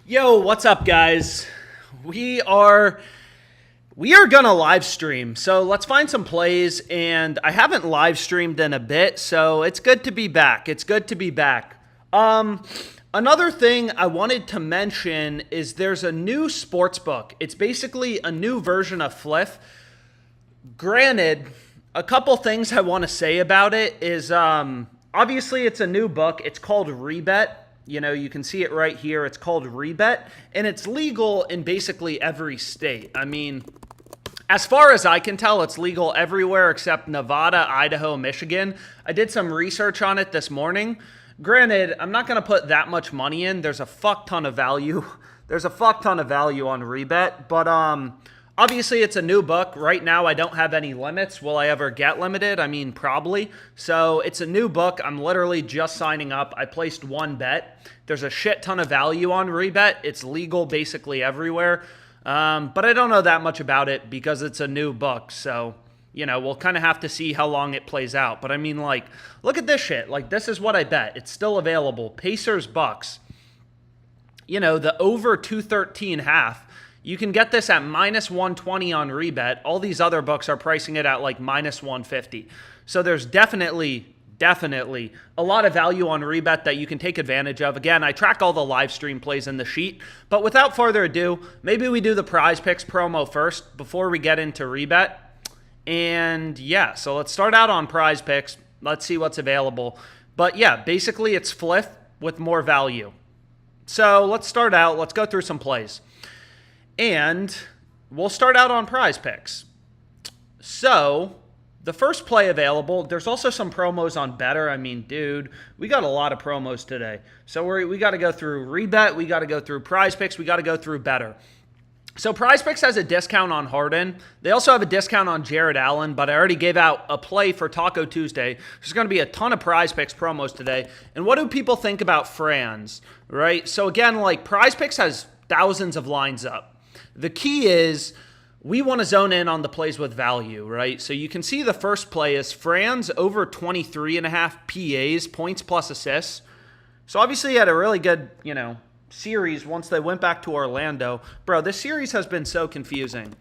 Yo, what's up, guys? We are gonna live stream, so let's find some plays. And I haven't live streamed in a bit, so it's good to be back. Another thing I wanted to mention is there's a new sports book. It's basically a new version of Fliff. Granted, a couple things I want to say about it is obviously it's a new book. It's called Rebet. You know, you can see it right here. It's called Rebet, and it's legal in basically every state. I mean, as far as I can tell, it's legal everywhere except Nevada, Idaho, Michigan. I did some research on it this morning. Granted, I'm not going to put that much money in. There's a fuck ton of value. There's a fuck ton of value on Rebet, but obviously, it's a new book. Right now, I don't have any limits. Will I ever get limited? I mean, probably. So it's a new book. I'm literally just signing up. I placed one bet. There's a shit ton of value on Rebet. It's legal basically everywhere. But I don't know that much about it because it's a new book. So, you know, we'll kind of have to see how long it plays out. But I mean, like, look at this shit. Like, this is what I bet. It's still available. Pacers Bucks. You know, the over 213.5. You can get this at minus 120 on Rebet. All these other books are pricing it at like minus 150. So there's definitely a lot of value on Rebet that you can take advantage of. Again, I track all the live stream plays in the sheet. But without further ado, maybe we do the PrizePicks promo first before we get into Rebet. And yeah, so let's start out on PrizePicks. Let's see what's available. But yeah, basically it's Fliff with more value. So let's start out. Let's go through some plays. And we'll start out on PrizePicks. So, the first play available, there's also some promos on Better. I mean, dude, we got a lot of promos today. So, we got to go through Rebet, we got to go through PrizePicks, we got to go through Better. So, PrizePicks has a discount on Harden. They also have a discount on Jared Allen, but I already gave out a play for Taco Tuesday. There's going to be a ton of PrizePicks promos today. And what do people think about Franz, right? So, again, like, PrizePicks has thousands of lines up. The key is we want to zone in on the plays with value, right? So you can see the first play is Franz over 23.5 PAs, points plus assists. So obviously he had a really good, series once they went back to Orlando. Bro, this series has been so confusing.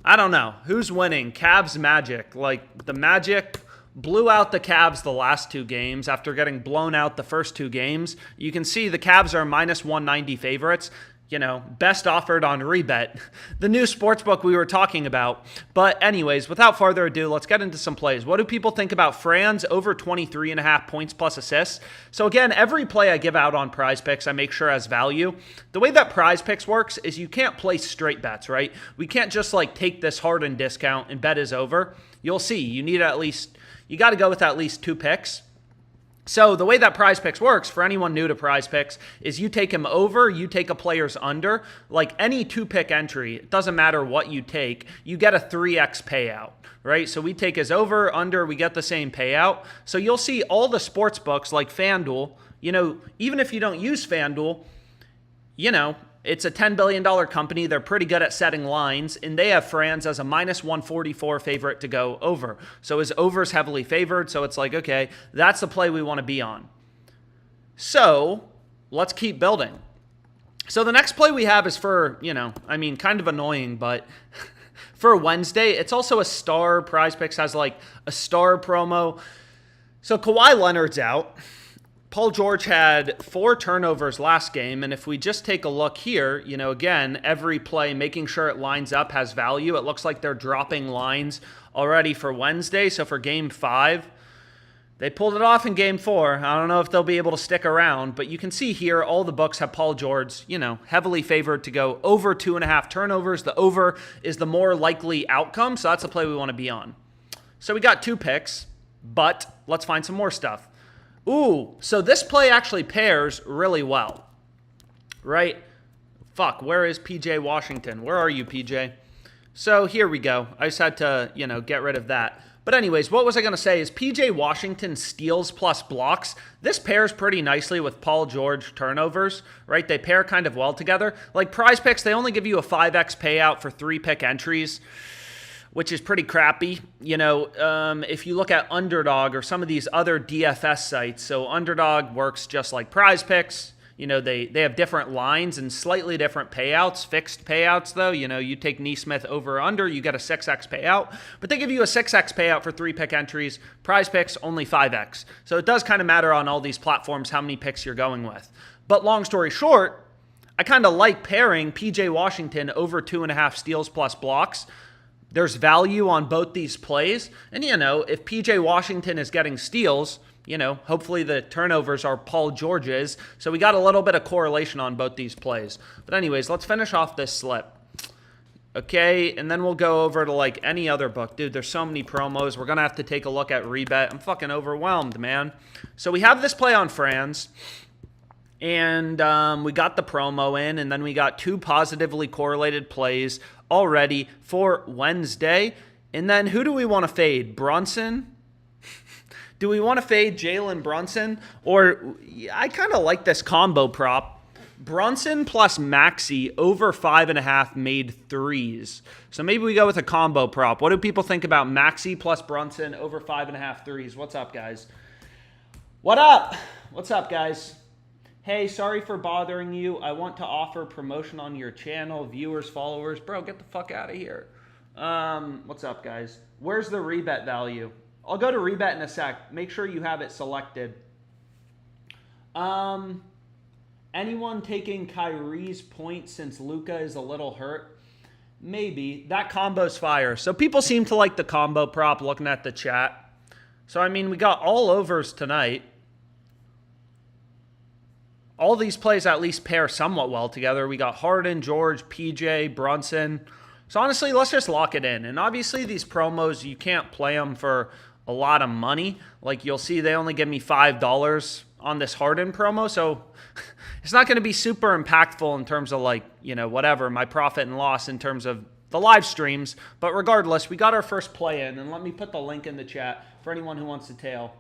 I don't know. Who's winning? Cavs Magic. Like, the Magic blew out the Cavs the last two games after getting blown out the first two games. You can see the Cavs are minus 190 favorites. Best offered on Rebet, the new sportsbook we were talking about. But anyways, without further ado, let's get into some plays. What do people think about Franz over 23.5 points plus assists? So again, every play I give out on PrizePicks, I make sure has value. The way that PrizePicks works is you can't place straight bets, right? We can't just like take this Harden discount and bet is over. You'll see, you got to go with at least two picks. So the way that PrizePicks works, for anyone new to PrizePicks, is you take him over, you take a player's under. Like any two-pick entry, it doesn't matter what you take, you get a 3x payout, right? So we take his over, under, we get the same payout. So you'll see all the sports books like FanDuel, even if you don't use FanDuel, it's a $10 billion company. They're pretty good at setting lines, and they have Franz as a minus 144 favorite to go over. So his over's heavily favored, so it's like, okay, that's the play we want to be on. So let's keep building. So the next play we have is for, kind of annoying, but for Wednesday, it's also a star. PrizePicks has like a star promo. So Kawhi Leonard's out. Paul George had 4 turnovers last game, and if we just take a look here, again, every play, making sure it lines up, has value. It looks like they're dropping lines already for Wednesday, so for Game 5, they pulled it off in Game 4. I don't know if they'll be able to stick around, but you can see here, all the books have Paul George, heavily favored to go over 2.5 turnovers. The over is the more likely outcome, so that's the play we want to be on. So we got 2 picks, but let's find some more stuff. Ooh, so this play actually pairs really well, right? Fuck, where is PJ Washington? Where are you, PJ? So here we go. I just had to, get rid of that. But anyways, what was I going to say is PJ Washington steals plus blocks. This pairs pretty nicely with Paul George turnovers, right? They pair kind of well together. Like PrizePicks, they only give you a 5x payout for 3-pick entries, which is pretty crappy. If you look at Underdog or some of these other DFS sites, so Underdog works just like PrizePicks. they have different lines and slightly different payouts, fixed payouts though. You take Neesmith over or under, you get a 6x payout, but they give you a 6x payout for 3 pick entries. PrizePicks only 5x. So it does kind of matter on all these platforms how many picks you're going with. But long story short, I kind of like pairing PJ Washington over 2.5 steals plus blocks. There's value on both these plays. And, if PJ Washington is getting steals, hopefully the turnovers are Paul George's. So we got a little bit of correlation on both these plays. But anyways, let's finish off this slip. Okay, and then we'll go over to like any other book. Dude, there's so many promos. We're going to have to take a look at Rebet. I'm fucking overwhelmed, man. So we have this play on Franz. And we got the promo in, and then we got 2 positively correlated plays already for Wednesday. And then who do we want to fade? Brunson? Do we want to fade Jalen Brunson? Or I kind of like this combo prop. Brunson plus Maxey over 5.5 made threes. So maybe we go with a combo prop. What do people think about Maxey plus Brunson over 5.5 threes? What's up, guys? What up? What's up, guys? Hey, sorry for bothering you. I want to offer promotion on your channel. Viewers, followers. Bro, get the fuck out of here. What's up, guys? Where's the Rebet value? I'll go to Rebet in a sec. Make sure you have it selected. Anyone taking Kyrie's point since Luka is a little hurt? Maybe. That combo's fire. So people seem to like the combo prop looking at the chat. So, I mean, we got all overs tonight. All these plays at least pair somewhat well together. We got Harden, George, PJ, Brunson. So honestly, let's just lock it in. And obviously these promos, you can't play them for a lot of money. Like you'll see they only give me $5 on this Harden promo. So it's not going to be super impactful in terms of like, whatever, my profit and loss in terms of the live streams. But regardless, we got our first play in. And let me put the link in the chat for anyone who wants to tail.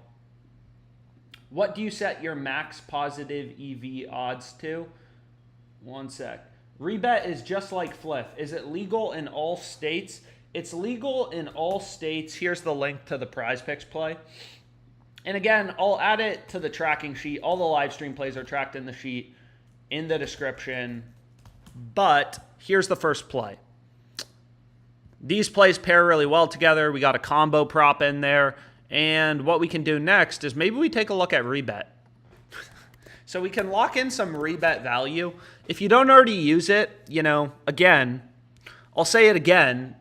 What do you set your max positive EV odds to? One sec. Rebet is just like Fliff. Is it legal in all states? It's legal in all states. Here's the link to the PrizePicks play. And again, I'll add it to the tracking sheet. All the live stream plays are tracked in the sheet, in the description. But here's the first play. These plays pair really well together. We got a combo prop in there. And what we can do next is maybe we take a look at Rebet. So we can lock in some Rebet value. If you don't already use it, again, I'll say it again.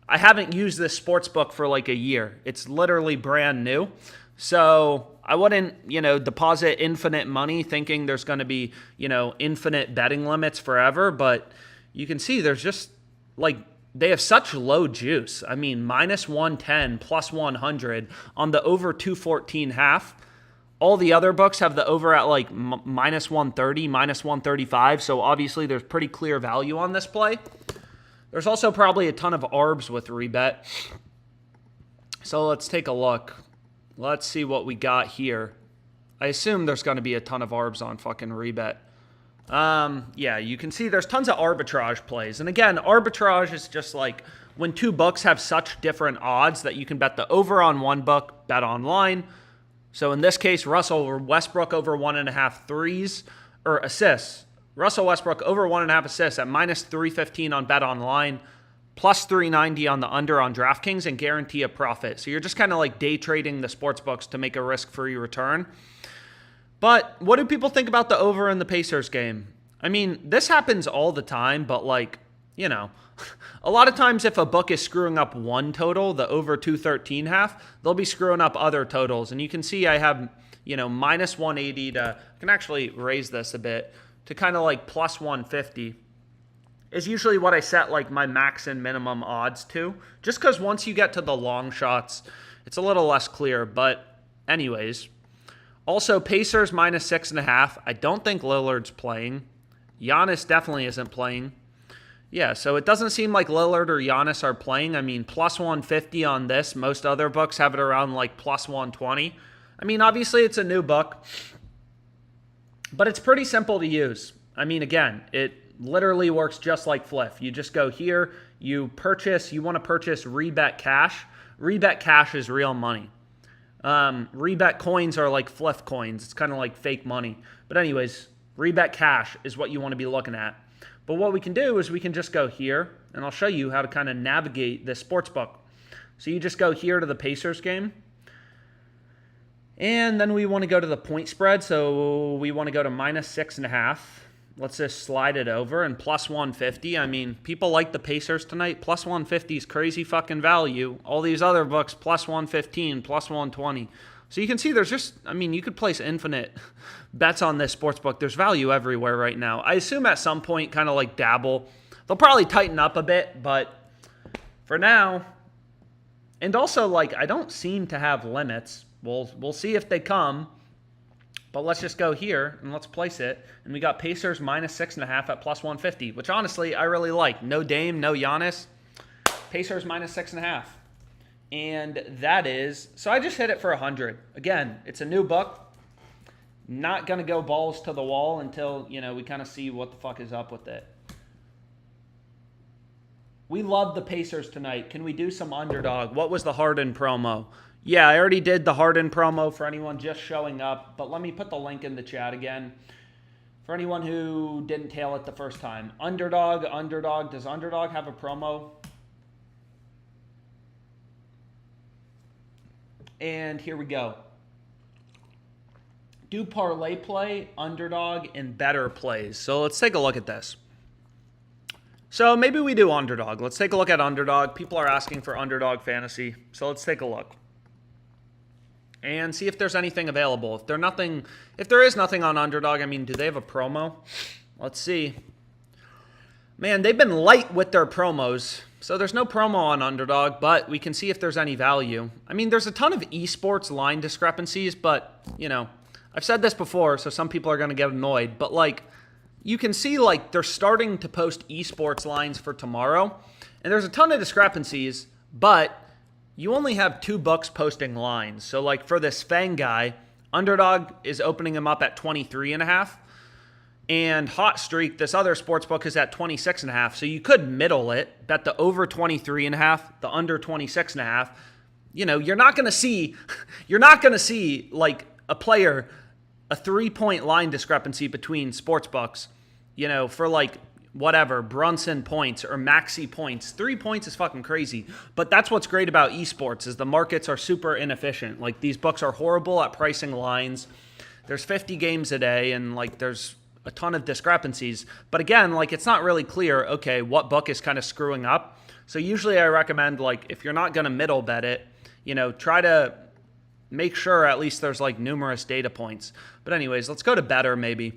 I haven't used this sportsbook for like a year. It's literally brand new. So I wouldn't, deposit infinite money thinking there's going to be, infinite betting limits forever. But you can see there's just like, they have such low juice. I mean, minus 110, plus 100 on the over 214 half. All the other books have the over at like minus 130, minus 135. So obviously there's pretty clear value on this play. There's also probably a ton of ARBs with Rebet. So let's take a look. Let's see what we got here. I assume there's going to be a ton of ARBs on fucking Rebet. Yeah, you can see there's tons of arbitrage plays. And again, arbitrage is just like when 2 books have such different odds that you can bet the over on one book, bet online. So in this case, Russell Westbrook over 1.5 threes or assists. Russell Westbrook over 1.5 assists at minus 315 on bet online, plus 390 on the under on DraftKings, and guarantee a profit. So you're just kind of like day trading the sports books to make a risk-free return. But what do people think about the over in the Pacers game? I mean, this happens all the time, but like, a lot of times if a book is screwing up one total, the over 213 half, they'll be screwing up other totals. And you can see I have, minus 180 to, I can actually raise this a bit, to kind of like plus 150 is usually what I set like my max and minimum odds to. Just because once you get to the long shots, it's a little less clear. But anyways, also Pacers minus 6.5. I don't think Lillard's playing. Giannis definitely isn't playing. Yeah, so it doesn't seem like Lillard or Giannis are playing. I mean, plus 150 on this. Most other books have it around like plus 120. I mean, obviously it's a new book, but it's pretty simple to use. I mean, again, it literally works just like Fliff. You just go here, you want to purchase Rebet Cash. Rebet Cash is real money. Rebet coins are like Fliff coins. It's kind of like fake money. But anyways, Rebet cash is what you want to be looking at. But what we can do is we can just go here, and I'll show you how to kind of navigate this sportsbook. So you just go here to the Pacers game. And then we want to go to the point spread. So we want to go to -6.5. Let's just slide it over, and plus 150. I mean, people like the Pacers tonight. Plus 150 is crazy fucking value. All these other books, plus 115, plus 120. So you can see there's just, I mean, you could place infinite bets on this sportsbook. There's value everywhere right now. I assume at some point, kind of like dabble. They'll probably tighten up a bit, but for now, and also, like, I don't seem to have limits. We'll see if they come. But let's just go here and let's place it. And we got Pacers -6.5 at plus 150, which honestly I really like. No Dame, no Giannis. Pacers -6.5. And that is, so I just hit it for 100. Again, it's a new book. Not going to go balls to the wall until, you know, we kind of see what the fuck is up with it. We love the Pacers tonight. Can we do some Underdog? What was the Harden promo? Yeah, I already did the Harden promo for anyone just showing up, but let me put the link in the chat again for anyone who didn't tail it the first time. Underdog. Does Underdog have a promo? And here we go. Do ParlayPlay, Underdog, and better plays. So let's take a look at this. So maybe we do Underdog. Let's take a look at Underdog. People are asking for Underdog Fantasy, so let's take a look and see if there's anything available. If there is nothing on Underdog, I mean, do they have a promo? Let's see. Man, they've been light with their promos. So there's no promo on Underdog, but we can see if there's any value. I mean, there's a ton of esports line discrepancies, but, you know, I've said this before, so some people are going to get annoyed, but, like, you can see, like, they're starting to post esports lines for tomorrow, and there's a ton of discrepancies, but you only have 2 books posting lines. So, like, for this Fang guy, Underdog is opening him up at 23.5. And Hot Streak, this other sports book, is at 26.5. So you could middle it, bet the over 23.5, the under 26.5. You know, you're not going to see like a player, a 3-point line discrepancy between sports books, you know, for like whatever, Brunson points or Maxi points. 3 points is fucking crazy. But that's what's great about esports is the markets are super inefficient. Like, these books are horrible at pricing lines. There's 50 games a day, and like there's a ton of discrepancies. But again, like, it's not really clear, okay, what book is kind of screwing up. So usually I recommend, like, if you're not going to middle bet it, you know, try to make sure at least there's like numerous data points. But anyways, let's go to Better maybe,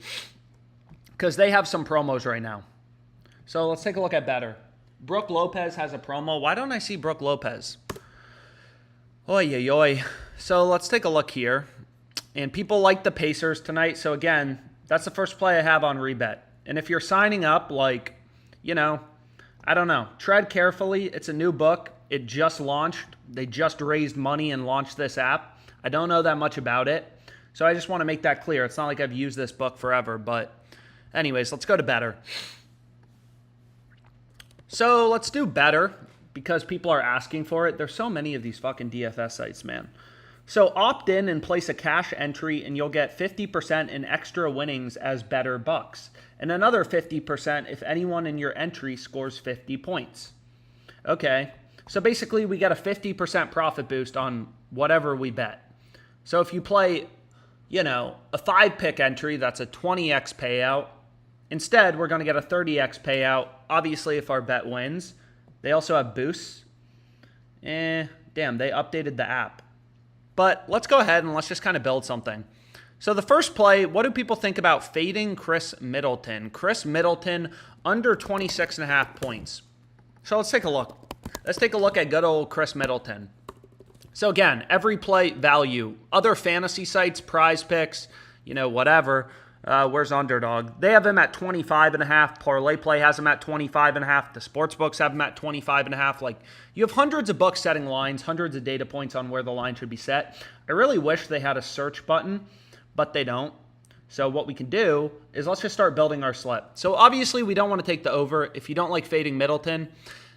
because they have some promos right now. So let's take a look at Better. Brooke Lopez has a promo. Why don't I see Brooke Lopez? Oy, oy, oy. So let's take a look here. And people like the Pacers tonight. So again, that's the first play I have on Rebet. And if you're signing up, like, you know, I don't know. Tread carefully. It's a new book. It just launched. They just raised money and launched this app. I don't know that much about it. So I just want to make that clear. It's not like I've used this book forever. But anyways, let's go to Better. So let's do Better because people are asking for it. There's so many of these fucking DFS sites, man. So opt in and place a cash entry and you'll get 50% in extra winnings as Better bucks. And another 50% if anyone in your entry scores 50 points. Okay, so basically we get a 50% profit boost on whatever we bet. So if you play, you know, a 5-pick entry, that's a 20x payout. Instead, we're going to get a 30x payout, obviously, if our bet wins. They also have boosts. Damn, they updated the app. But let's go ahead and let's just kind of build something. So the first play, what do people think about fading Chris Middleton? Chris Middleton under 26.5 points. So let's take a look. Let's take a look at good old Chris Middleton. So again, every play value. Other fantasy sites, PrizePicks, you know, whatever. Where's Underdog? They have him at 25.5. ParlayPlay has him at 25.5. The sportsbooks have him at 25.5. Like, you have hundreds of books setting lines, hundreds of data points on where the line should be set. I really wish they had a search button, but they don't. So what we can do is let's just start building our slip. So obviously we don't want to take the over. If you don't like fading Middleton,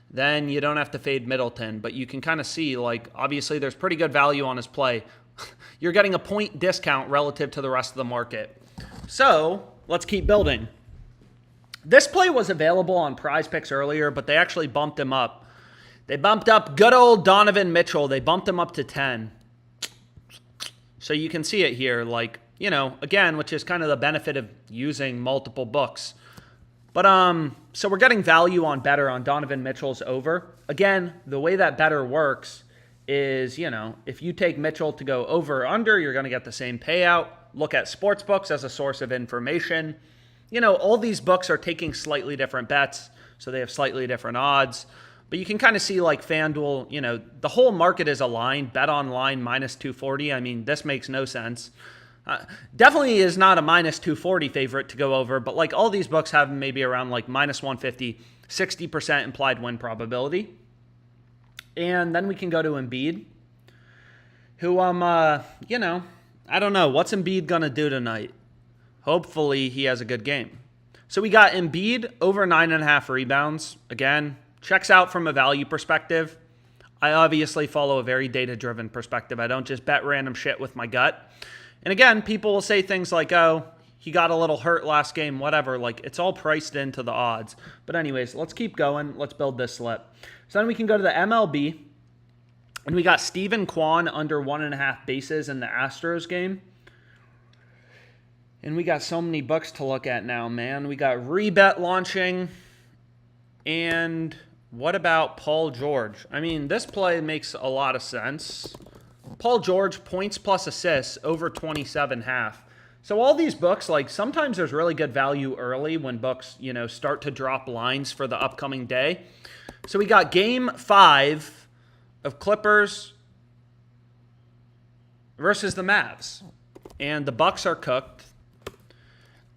then you don't have to fade Middleton. But you can kind of see, like, obviously there's pretty good value on his play. You're getting a point discount relative to the rest of the market. So let's keep building. This play was available on PrizePicks earlier, but they actually bumped him up. They bumped up good old Donovan Mitchell. They bumped him up to 10. So you can see it here, like, you know, again, which is kind of the benefit of using multiple books. But so we're getting value on better on Donovan Mitchell's over. Again, the way that better works is, you know, if you take Mitchell to go over or under, you're going to get the same payout. Look at sports books as a source of information. You know, all these books are taking slightly different bets, so they have slightly different odds. But you can kind of see like FanDuel, you know, the whole market is aligned. Bet online minus 240. I mean, this makes no sense. Definitely is not a minus 240 favorite to go over, but like all these books have maybe around like minus 150, 60% implied win probability. And then we can go to Embiid, who, you know, I don't know. What's Embiid going to do tonight? Hopefully he has a good game. So we got Embiid over 9.5 rebounds. Again, checks out from a value perspective. I obviously follow a very data-driven perspective. I don't just bet random shit with my gut. And again, people will say things like, oh, he got a little hurt last game, whatever. Like, it's all priced into the odds. But anyways, let's keep going. Let's build this slip. So then we can go to the MLB. And we got Steven Kwan under 1.5 bases in the Astros game. And we got so many books to look at now, man. We got Rebet launching. And what about Paul George? I mean, this play makes a lot of sense. Paul George, points plus assists, over 27.5. So all these books, like sometimes there's really good value early when books, you know, start to drop lines for the upcoming day. So we got game 5 of Clippers versus the Mavs. And the Bucks are cooked.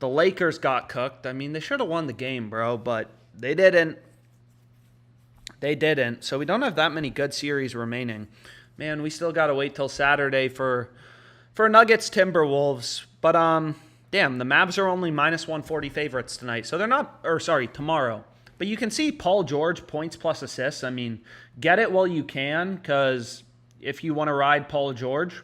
The Lakers got cooked. I mean, they should have won the game, bro, but they didn't. They didn't. So we don't have that many good series remaining. Man, we still got to wait till Saturday for Nuggets Timberwolves. But damn, the Mavs are only minus 140 favorites tonight. So they're not, or sorry, tomorrow. But you can see Paul George, points plus assists. I mean, get it while you can, because if you want to ride Paul George,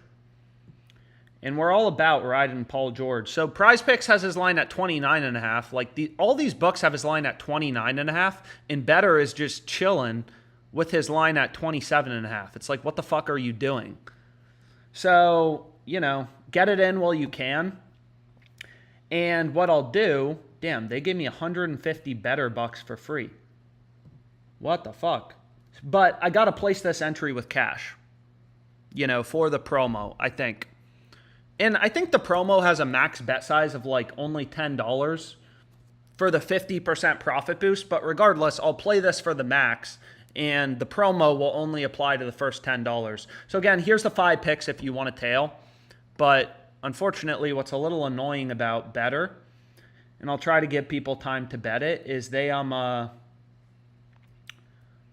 and we're all about riding Paul George. So PrizePicks has his line at 29.5. Like all these books have his line at 29.5, and Better is just chilling with his line at 27.5. It's like, what the fuck are you doing? So, you know, get it in while you can. And what I'll do, damn, they gave me 150 Better bucks for free. What the fuck? But I got to place this entry with cash, you know, for the promo, I think. And I think the promo has a max bet size of like only $10 for the 50% profit boost. But regardless, I'll play this for the max. And the promo will only apply to the first $10. So again, here's the 5 picks if you want to tail. But unfortunately, what's a little annoying about Better, and I'll try to give people time to bet it, is they,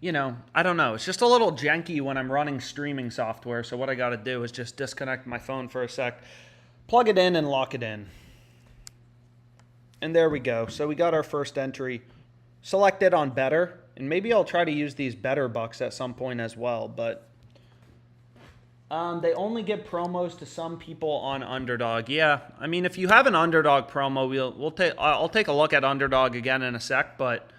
you know, I don't know. It's just a little janky when I'm running streaming software. So what I got to do is just disconnect my phone for a sec, plug it in, and lock it in. And there we go. So we got our first entry selected on Better. And maybe I'll try to use these Better bucks at some point as well. But they only give promos to some people on Underdog. Yeah, I mean, if you have an Underdog promo, I'll take a look at Underdog again in a sec. But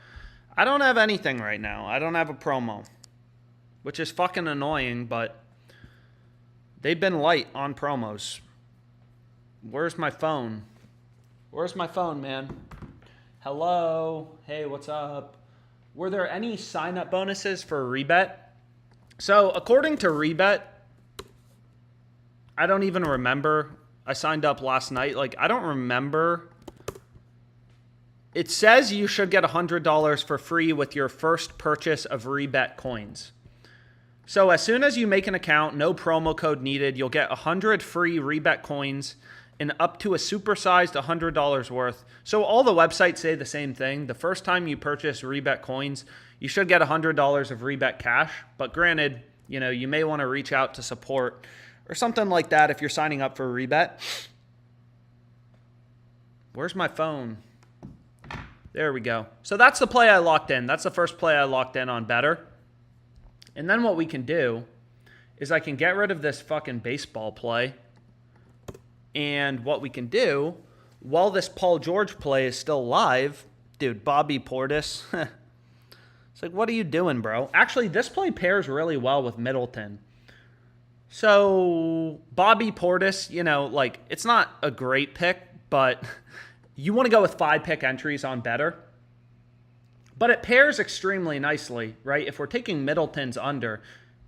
I don't have anything right now. I don't have a promo, which is fucking annoying. But they've been light on promos. Where's my phone? Where's my phone, man? Hello? Hey, what's up? Were there any sign-up bonuses for Rebet? So, according to Rebet, I don't even remember. I signed up last night. Like, I don't remember. It says you should get $100 for free with your first purchase of Rebet coins. So, as soon as you make an account, no promo code needed, you'll get 100 free Rebet coins and up to a supersized $100 worth. So all the websites say the same thing. The first time you purchase Rebet coins, you should get $100 of Rebet cash. But granted, you know, you may want to reach out to support or something like that if you're signing up for Rebet. Where's my phone? There we go. So that's the play I locked in. That's the first play I locked in on Better. And then what we can do is I can get rid of this fucking baseball play. And what we can do, while this Paul George play is still live, dude, Bobby Portis, it's like, what are you doing, bro? Actually, this play pairs really well with Middleton. So, Bobby Portis, you know, like, it's not a great pick, but you want to go with 5-pick entries on better. But it pairs extremely nicely, right? If we're taking Middleton's under,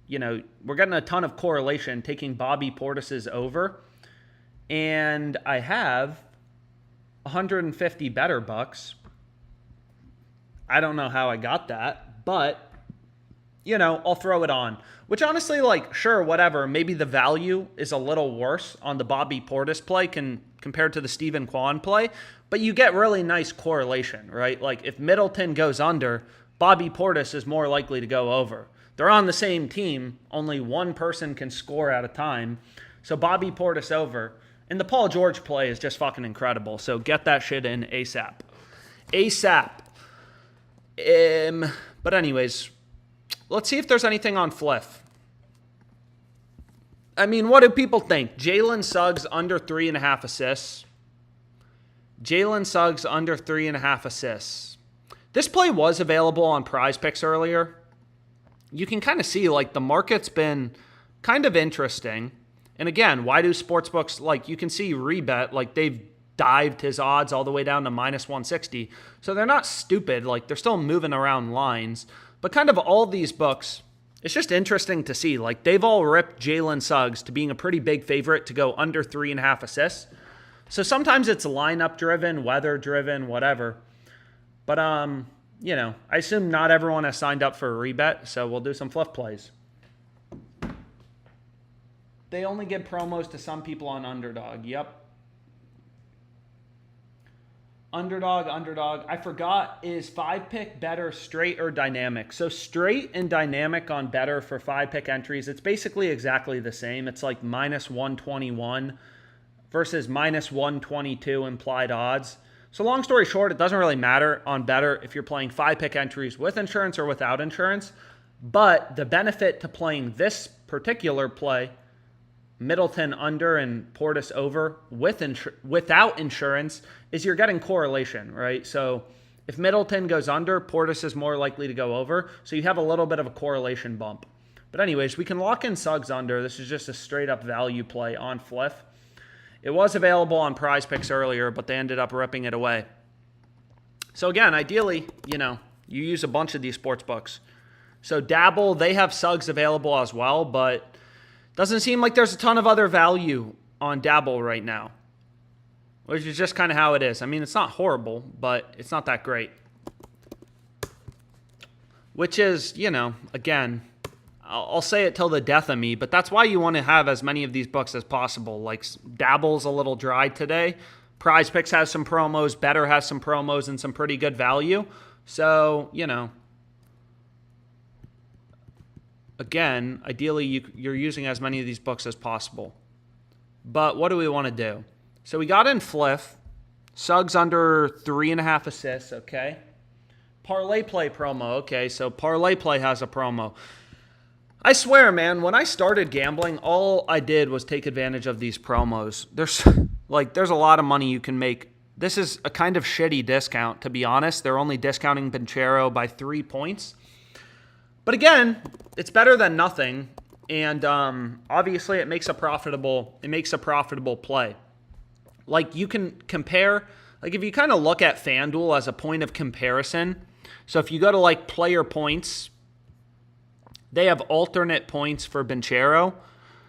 you know, we're getting a ton of correlation taking Bobby Portis's over. And I have 150 better bucks. I don't know how I got that, but, you know, I'll throw it on. Which honestly, like, sure, whatever. Maybe the value is a little worse on the Bobby Portis play compared to the Stephen Kwan play, but you get really nice correlation, right? Like, if Middleton goes under, Bobby Portis is more likely to go over. They're on the same team. Only one person can score at a time. So Bobby Portis over. And the Paul George play is just fucking incredible. So get that shit in ASAP. ASAP. But anyways, let's see if there's anything on Fliff. I mean, what do people think? Jalen Suggs under 3.5 assists. Jalen Suggs under 3.5 assists. This play was available on PrizePicks earlier. You can kind of see, like, the market's been kind of interesting. And again, why do sportsbooks, like, you can see Rebet, like, they've dived his odds all the way down to minus 160. So they're not stupid. Like, they're still moving around lines. But kind of all these books, it's just interesting to see. Like, they've all ripped Jalen Suggs to being a pretty big favorite to go under 3.5 assists. So sometimes it's lineup driven, weather driven, whatever. But, you know, I assume not everyone has signed up for a Rebet, so we'll do some Fliff plays. They only give promos to some people on Underdog. Yep. Underdog. I forgot, is 5-pick better straight or dynamic? So straight and dynamic on better for 5-pick entries, it's basically exactly the same. It's like minus 121 versus minus 122 implied odds. So long story short, it doesn't really matter on better if you're playing 5-pick entries with insurance or without insurance. But the benefit to playing this particular play, Middleton under and Portis over without insurance, is you're getting correlation, right? So if Middleton goes under, Portis is more likely to go over. So you have a little bit of a correlation bump. But anyways, we can lock in Suggs under. This is just a straight up value play on Fliff. It was available on PrizePicks earlier, but they ended up ripping it away. So again, ideally, you know, you use a bunch of these sports books. So Dabble, they have Suggs available as well, but doesn't seem like there's a ton of other value on Dabble right now, which is just kind of how it is. I mean, it's not horrible, but it's not that great. Which is, you know, again, I'll say it till the death of me, but that's why you want to have as many of these books as possible. Like, Dabble's a little dry today. PrizePicks has some promos. Better has some promos and some pretty good value. So, you know, again, ideally, you're using as many of these books as possible. But what do we want to do? So we got in Fliff. Suggs under 3.5 assists, okay. ParlayPlay promo, okay. So ParlayPlay has a promo. I swear, man, when I started gambling, all I did was take advantage of these promos. There's a lot of money you can make. This is a kind of shitty discount, to be honest. They're only discounting Banchero by 3 points. But again, it's better than nothing, and obviously it makes a profitable play. Like, you can compare, like, if you kind of look at FanDuel as a point of comparison. So if you go to, like, player points, they have alternate points for Banchero.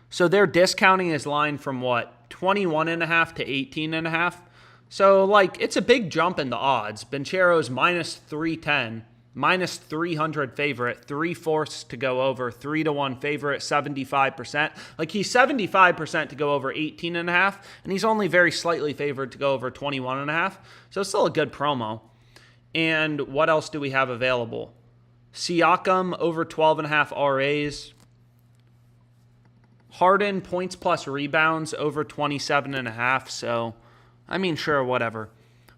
So their discounting is line from what, 21.5 to 18.5. So, like, it's a big jump in the odds. Banchero's minus 310. Minus 300 favorite, 3/4 to go over, 3-1 favorite, 75%. Like, he's 75% to go over 18.5, and he's only very slightly favored to go over 21.5. So it's still a good promo. And what else do we have available? Siakam over 12.5 RAs. Harden points plus rebounds over 27.5. So, I mean, sure, whatever.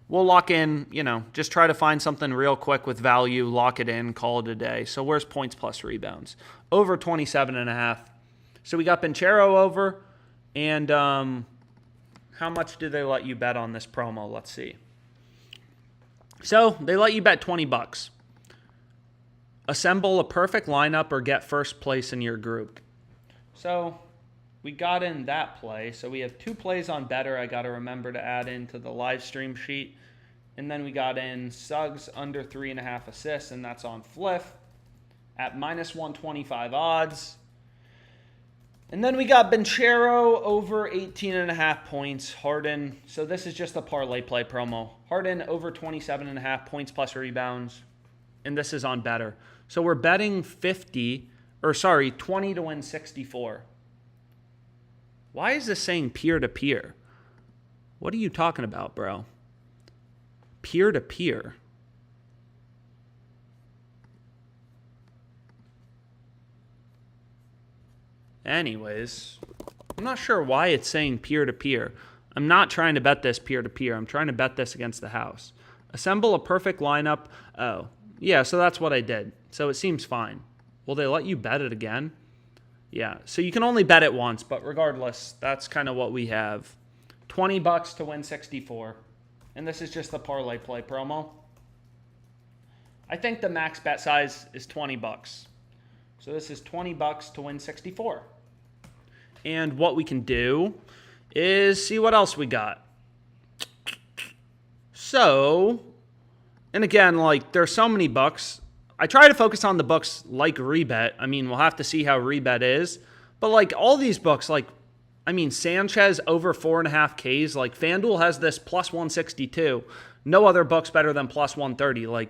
We'll lock in, you know, just try to find something real quick with value, lock it in, call it a day. So where's points plus rebounds? Over 27.5. So we got Banchero over, and how much do they let you bet on this promo? Let's see. So they let you bet 20 bucks. Assemble a perfect lineup or get first place in your group. So we got in that play. So we have 2 plays on better. I got to remember to add into the live stream sheet. And then we got in Suggs under 3.5 assists, and that's on Fliff at minus 125 odds. And then we got Benchero over 18.5 points. Harden. So this is just a parlay play promo. Harden over 27.5 points plus rebounds. And this is on better. So we're betting 20 to win 64. Why is this saying peer-to-peer? What are you talking about, bro? Peer-to-peer. Anyways, I'm not sure why it's saying peer-to-peer. I'm not trying to bet this peer-to-peer. I'm trying to bet this against the house. Assemble a perfect lineup. Oh, yeah, so that's what I did. So it seems fine. Will they let you bet it again? Yeah, so you can only bet it once, but regardless, that's kind of what we have. 20 bucks to win 64. And this is just the parlay play promo. I think the max bet size is 20 bucks. So this is 20 bucks to win 64. And what we can do is see what else we got. So, and again, like, there's so many books. I try to focus on the books like Rebet. I mean, we'll have to see how Rebet is. But, like, all these books, like, I mean, Sanchez over 4.5 Ks. Like, FanDuel has this plus 162. No other book's better than plus 130. Like,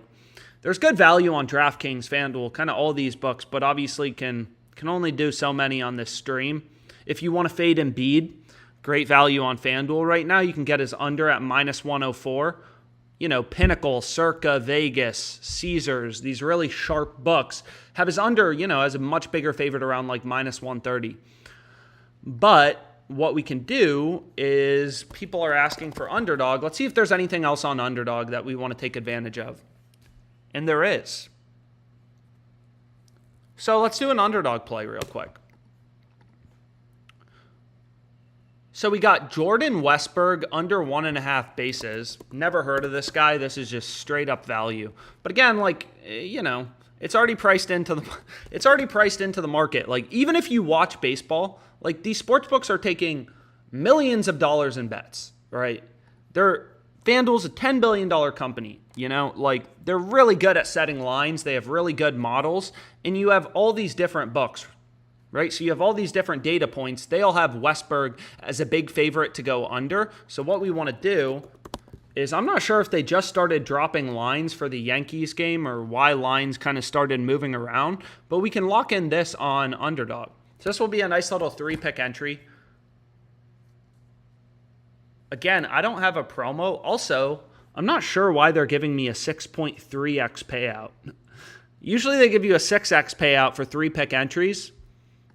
there's good value on DraftKings, FanDuel, kind of all these books, but obviously can only do so many on this stream. If you want to fade Embiid, great value on FanDuel right now. You can get his under at minus 104. You know, Pinnacle, Circa, Vegas, Caesars, these really sharp books have his under, you know, as a much bigger favorite around like minus 130. But what we can do is people are asking for Underdog. Let's see if there's anything else on Underdog that we want to take advantage of. And there is. So let's do an Underdog play real quick. So we got Jordan Westberg under 1.5 bases. Never heard of this guy. This is just straight up value. But again, like, you know, it's already priced into the market. Like, even if you watch baseball, like, these sports books are taking millions of dollars in bets, right? FanDuel's a $10 billion company, you know? Like, they're really good at setting lines. They have really good models. And you have all these different books, right? So you have all these different data points. They all have Westberg as a big favorite to go under. So what we want to do is, I'm not sure if they just started dropping lines for the Yankees game or why lines kind of started moving around, but we can lock in this on Underdog. So this will be a nice little 3-pick entry. Again, I don't have a promo. Also, I'm not sure why they're giving me a 6.3x payout. Usually they give you a 6x payout for 3-pick entries.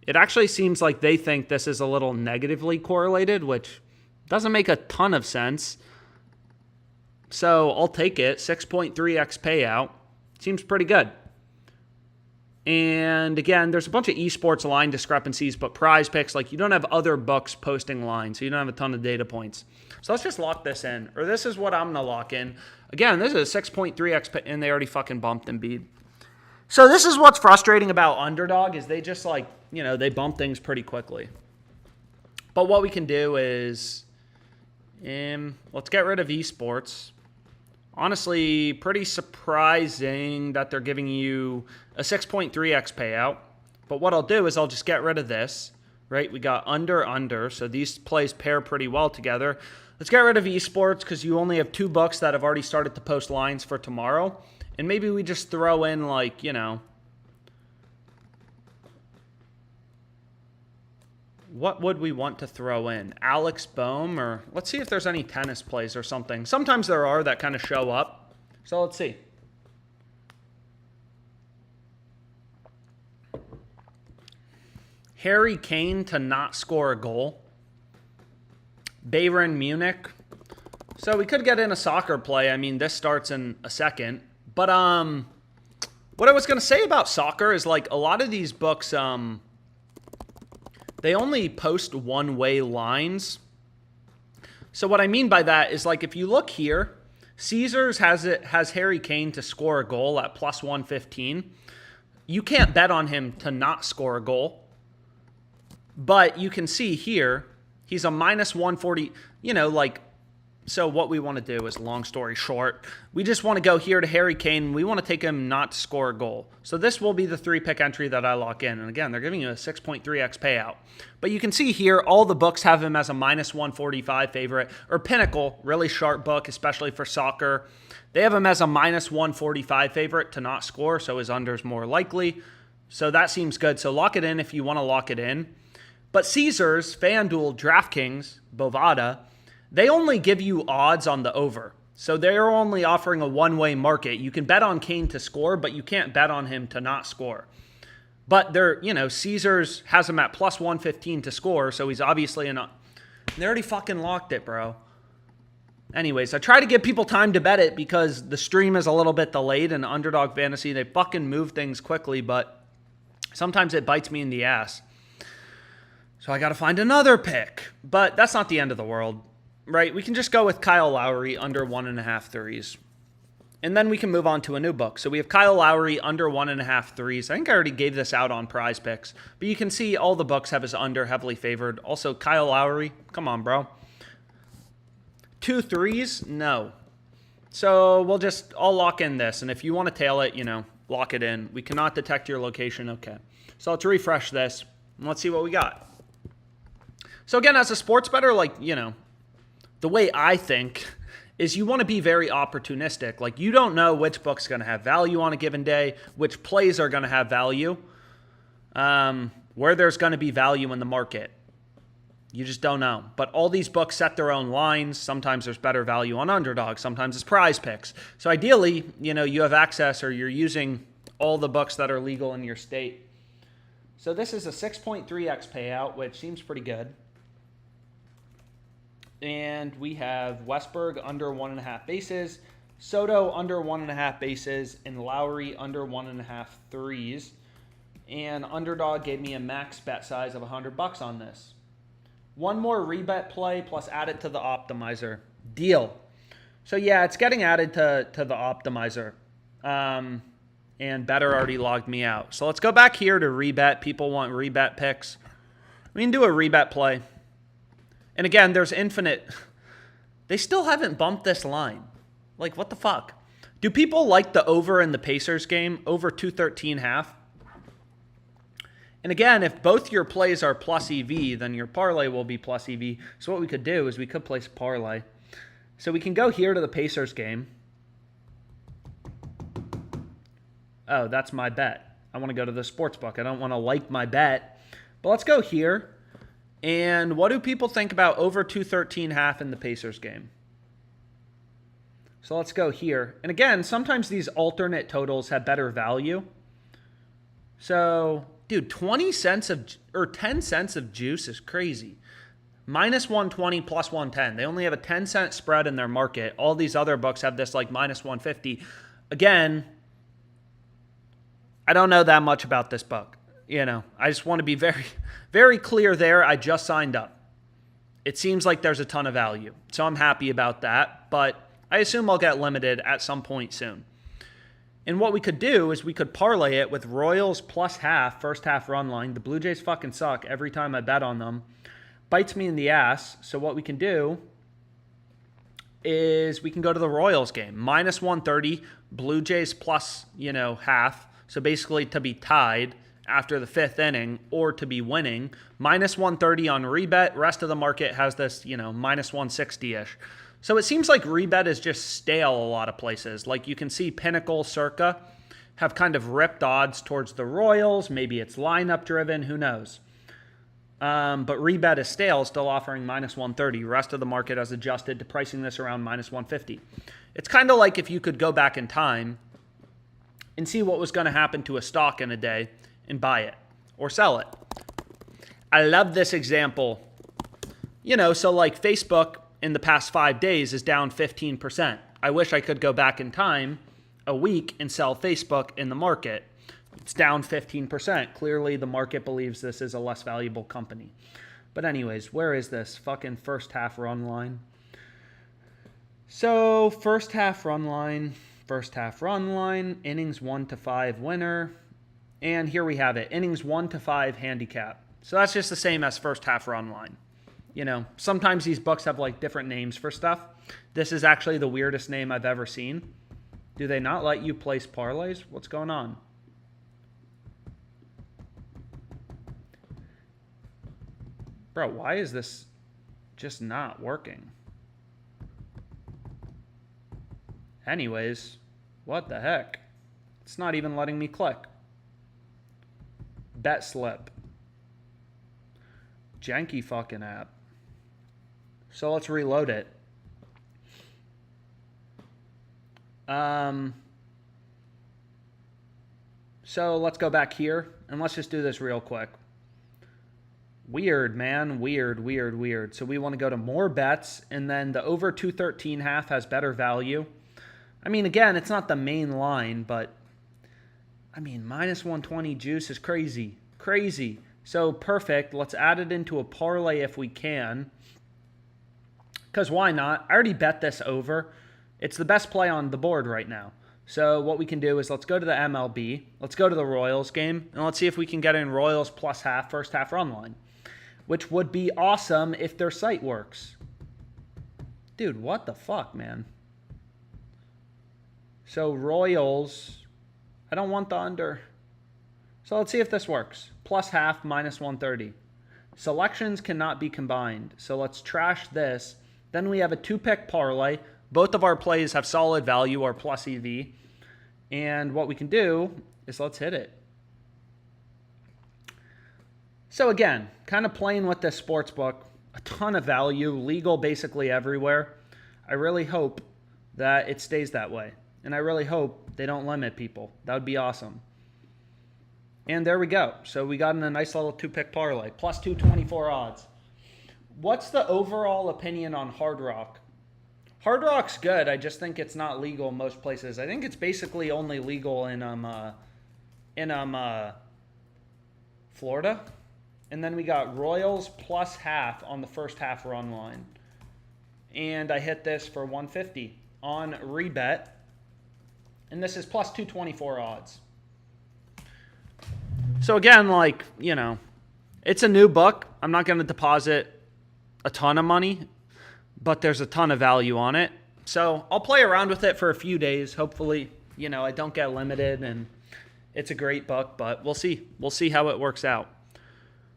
It actually seems like they think this is a little negatively correlated, which doesn't make a ton of sense. So I'll take it. 6.3x payout. Seems pretty good. And again, there's a bunch of esports line discrepancies, but PrizePicks, like, you don't have other books posting lines, so you don't have a ton of data points. So let's just lock this in. Or this is what I'm going to lock in. Again, this is a 6.3x, and they already fucking bumped Embiid. So this is what's frustrating about Underdog, is they just, like, you know, they bump things pretty quickly. But what we can do is, let's get rid of esports. Honestly, pretty surprising that they're giving you a 6.3x payout. But what I'll do is I'll just get rid of this, right? We got under, so these plays pair pretty well together. Let's get rid of esports because you only have 2 books that have already started to post lines for tomorrow. And maybe we just throw in, like, you know, what would we want to throw in? ALEXM, or let's see if there's any tennis plays or something. Sometimes there are that kind of show up. So let's see. Harry Kane to not score a goal. Bayern Munich. So we could get in a soccer play. I mean, this starts in a second. But what I was going to say about soccer is, like, a lot of these books, they only post one-way lines. So what I mean by that is, like, if you look here, Caesars has Harry Kane to score a goal at plus 115. You can't bet on him to not score a goal. But you can see here, he's a minus 140, so what we want to do is, long story short, we just want to go here to Harry Kane. We want to take him not to score a goal. So this will be the 3-pick entry that I lock in. And again, they're giving you a 6.3x payout. But you can see here, all the books have him as a minus 145 favorite. Or Pinnacle, really sharp book, especially for soccer. They have him as a minus 145 favorite to not score, so his under's more likely. So that seems good. So lock it in if you want to lock it in. But Caesars, FanDuel, DraftKings, Bovada, they only give you odds on the over. So they're only offering a one-way market. You can bet on Kane to score, but you can't bet on him to not score. But Caesars has him at plus 115 to score, so he's obviously they already fucking locked it, bro. Anyways, I try to give people time to bet it because the stream is a little bit delayed, and Underdog Fantasy, they fucking move things quickly, but sometimes it bites me in the ass. So I got to find another pick. But that's not the end of the world, right? We can just go with Kyle Lowry under 1.5 threes. And then we can move on to a new book. So we have Kyle Lowry under 1.5 threes. I think I already gave this out on PrizePicks. But you can see all the books have his under heavily favored. Also, Kyle Lowry, come on, bro. 2 threes? No. So I'll lock in this. And if you want to tail it, lock it in. We cannot detect your location. Okay. So let's refresh this. And let's see what we got. So again, as a sports bettor, the way I think is you want to be very opportunistic. Like, you don't know which book's going to have value on a given day, which plays are going to have value, where there's going to be value in the market. You just don't know. But all these books set their own lines. Sometimes there's better value on Underdog. Sometimes it's PrizePicks. So ideally, you have access, or you're using all the books that are legal in your state. So this is a 6.3x payout, which seems pretty good. And we have Westberg under 1.5 bases, Soto under 1.5 bases, and Lowry under 1.5 threes. And Underdog gave me a max bet size of $100 on this. One more rebet play plus add it to the optimizer. Deal. So yeah, it's getting added to the optimizer. And Better already logged me out. So let's go back here to rebet. People want rebet picks. We can do a rebet play. And again, there's infinite. They still haven't bumped this line. Like, what the fuck? Do people like the over in the Pacers game? Over 213.5? And again, if both your plays are plus EV, then your parlay will be plus EV. So what we could do is we could place a parlay. So we can go here to the Pacers game. Oh, that's my bet. I want to go to the sports book. I don't want to like my bet. But let's go here. And what do people think about over 213.5 in the Pacers game? So let's go here. And again, sometimes these alternate totals have better value. So, dude, 10 cents of juice is crazy. Minus 120, plus 110. They only have a 10-cent spread in their market. All these other books have this like minus 150. Again, I don't know that much about this book. I just want to be very, very clear there. I just signed up. It seems like there's a ton of value. So I'm happy about that. But I assume I'll get limited at some point soon. And what we could do is we could parlay it with Royals plus half, first half run line. The Blue Jays fucking suck every time I bet on them. Bites me in the ass. So what we can do is we can go to the Royals game. Minus 130, Blue Jays plus, half. So basically to be tied after the 5th inning or to be winning. Minus 130 on rebet. Rest of the market has this, minus 160-ish. So it seems like rebet is just stale a lot of places. Like you can see Pinnacle, Circa have kind of ripped odds towards the Royals. Maybe it's lineup driven. Who knows? But rebet is stale, still offering minus 130. Rest of the market has adjusted to pricing this around minus 150. It's kind of like if you could go back in time and see what was going to happen to a stock in a day and buy it or sell it. I love this example. So like Facebook in the past 5 days is down 15%. I wish I could go back in time a week and sell Facebook in the market. It's down 15%. Clearly the market believes this is a less valuable company. But anyways, where is this fucking first half run line? So first half run line, innings 1 to 5 winner. And here we have it, innings 1 to 5 handicap. So that's just the same as first half run line. You know, sometimes these books have like different names for stuff. This is actually the weirdest name I've ever seen. Do they not let you place parlays? What's going on? Bro, why is this just not working? Anyways, what the heck? It's not even letting me click. Bet slip. Janky fucking app. So let's reload it. So let's go back here and let's just do this real quick. Weird, man. Weird. So we want to go to more bets, and then the over 213.5 has better value. I mean, again, it's not the main line, but I mean, minus 120 juice is crazy. Crazy. So perfect. Let's add it into a parlay if we can. Because why not? I already bet this over. It's the best play on the board right now. So what we can do is let's go to the MLB. Let's go to the Royals game, and let's see if we can get in Royals plus half, first half run line, which would be awesome if their site works. Dude, what the fuck, man? So Royals, I don't want the under. So let's see if this works. Plus half, minus 130. Selections cannot be combined. So let's trash this. Then we have a 2-pick parlay. Both of our plays have solid value or plus EV. And what we can do is let's hit it. So again, kind of playing with this sports book. A ton of value, legal basically everywhere. I really hope that it stays that way. And I really hope they don't limit people. That would be awesome. And there we go. So we got in a nice little 2-pick parlay. Plus 224 odds. What's the overall opinion on Hard Rock? Hard Rock's good. I just think it's not legal in most places. I think it's basically only legal in Florida. And then we got Royals plus half on the first half run line. And I hit this for 150 on Rebet. And this is plus 224 odds. So again, like, you know, it's a new book. I'm not going to deposit a ton of money, but there's a ton of value on it. So I'll play around with it for a few days. Hopefully, you know, I don't get limited and it's a great book, but we'll see. We'll see how it works out.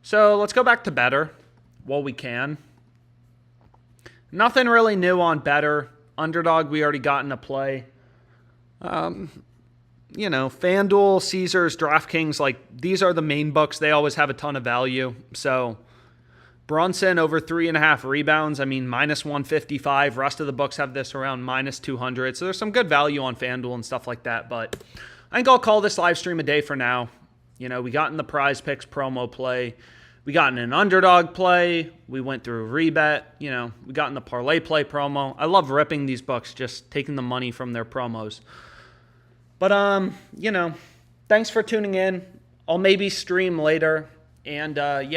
So let's go back to Better while we can. Nothing really new on Better. Underdog, we already got into play. You know, FanDuel, Caesars, DraftKings, like these are the main books. They always have a ton of value. So Brunson over 3.5 rebounds. I mean, minus 155. Rest of the books have this around minus 200. So there's some good value on FanDuel and stuff like that. But I think I'll call this live stream a day for now. You know, we got in the PrizePicks promo play. We got in an Underdog play. We went through Rebet. You know, we got in the ParlayPlay promo. I love ripping these books, just taking the money from their promos. But, you know, thanks for tuning in. I'll maybe stream later. And, yeah.